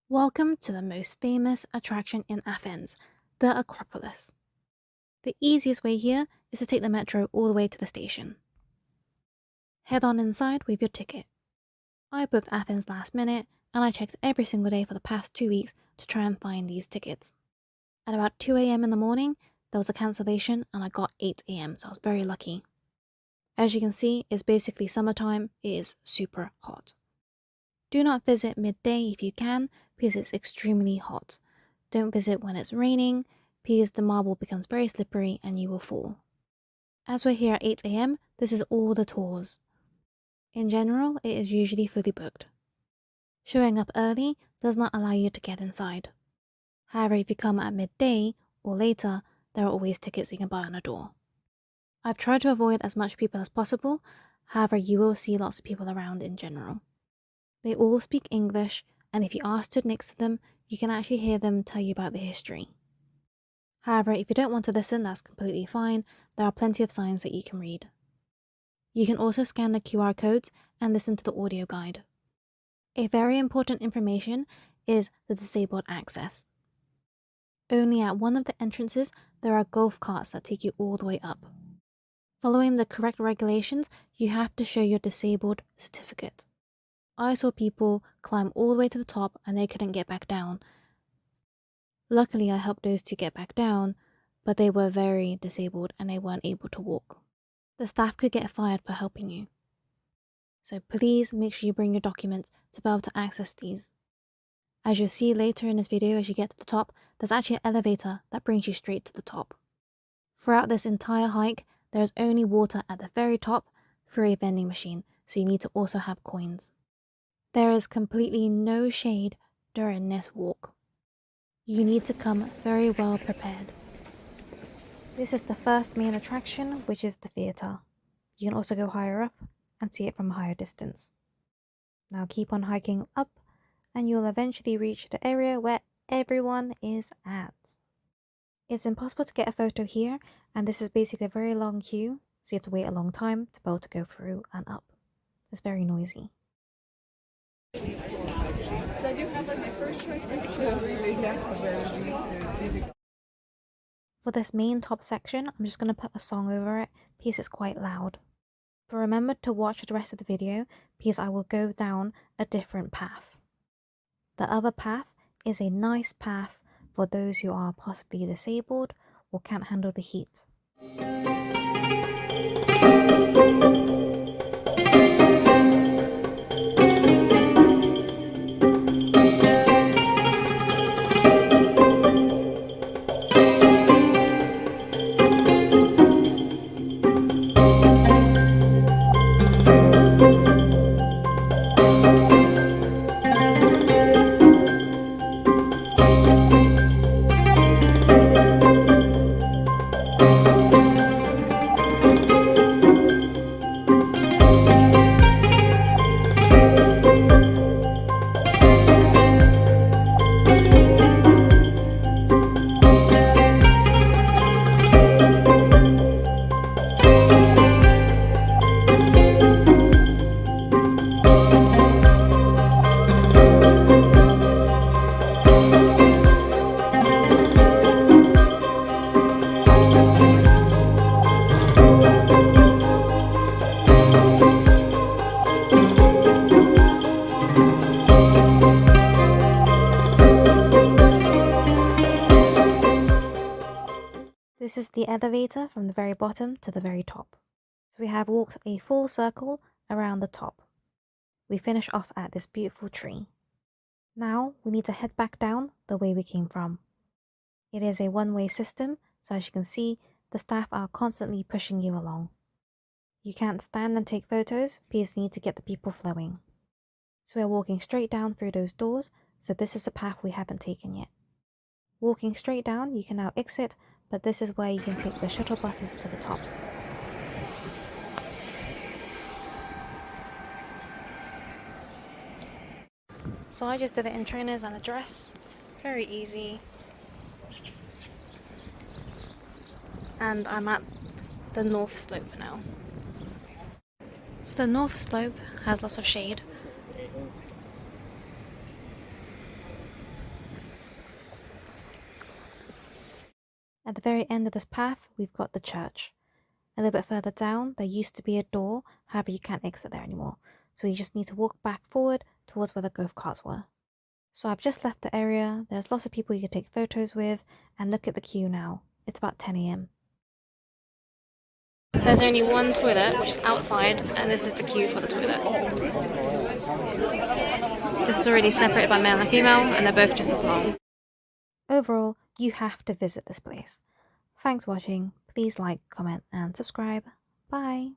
Welcome to the most famous attraction in Athens, the Acropolis. The easiest way here is to take the metro all the way to the station. Head on inside with your ticket. I booked Athens last minute and I checked every single day for the past 2 weeks to try and find these tickets. At about 2 a.m. in the morning, there was a cancellation and I got 8 a.m., so I was very lucky. As you can see, it's basically summertime, it is super hot. Do not visit midday if you can, because it's extremely hot. Don't visit when it's raining, because the marble becomes very slippery and you will fall. As we're here at 8 a.m., this is all the tours. In general, it is usually fully booked. Showing up early does not allow you to get inside. However, if you come at midday or later, there are always tickets you can buy on the door. I've tried to avoid as much people as possible, however, you will see lots of people around in general. They all speak English, and if you are stood next to them, you can actually hear them tell you about the history. However, if you don't want to listen, that's completely fine. There are plenty of signs that you can read. You can also scan the QR codes and listen to the audio guide. A very important information is the disabled access. Only at one of the entrances, there are golf carts that take you all the way up. Following the correct regulations, you have to show your disabled certificate. I saw people climb all the way to the top and they couldn't get back down. Luckily, I helped those two get back down, but they were very disabled and they weren't able to walk. The staff could get fired for helping you. So please make sure you bring your documents to be able to access these. As you'll see later in this video, as you get to the top, there's actually an elevator that brings you straight to the top. Throughout this entire hike, there is only water at the very top through a vending machine, so you need to also have coins. There is completely no shade during this walk. You need to come very well prepared. This is the first main attraction, which is the theatre. You can also go higher up and see it from a higher distance. Now keep on hiking up and you'll eventually reach the area where everyone is at. It's impossible to get a photo here, and this is basically a very long queue, so you have to wait a long time to be able to go through and up. It's very noisy. For this main top section, I'm just going to put a song over it because it's quite loud. But remember to watch the rest of the video because I will go down a different path. The other path is a nice path for those who are possibly disabled or can't handle the heat. This is the elevator from the very bottom to the very top. So we have walked a full circle around the top. We finish off at this beautiful tree. Now we need to head back down the way we came from. It is a one-way system, so as you can see, the staff are constantly pushing you along. You can't stand and take photos because you need to get the people flowing. So we're walking straight down through those doors, so this is the path we haven't taken yet. Walking straight down, you can now exit, but this is where you can take the shuttle buses to the top. So I just did it in trainers and a dress. Very easy. And I'm at the north slope now. So the north slope has lots of shade. At the very end of this path, we've got the church. A little bit further down, there used to be a door, however you can't exit there anymore. So you just need to walk back forward towards where the golf carts were. So I've just left the area, there's lots of people you can take photos with, and look at the queue now. It's about 10 AM. There's only one toilet, which is outside, and this is the queue for the toilets. This is already separated by male and female, and they're both just as long. Overall, you have to visit this place. Thanks for watching. Please like, comment, and subscribe. Bye!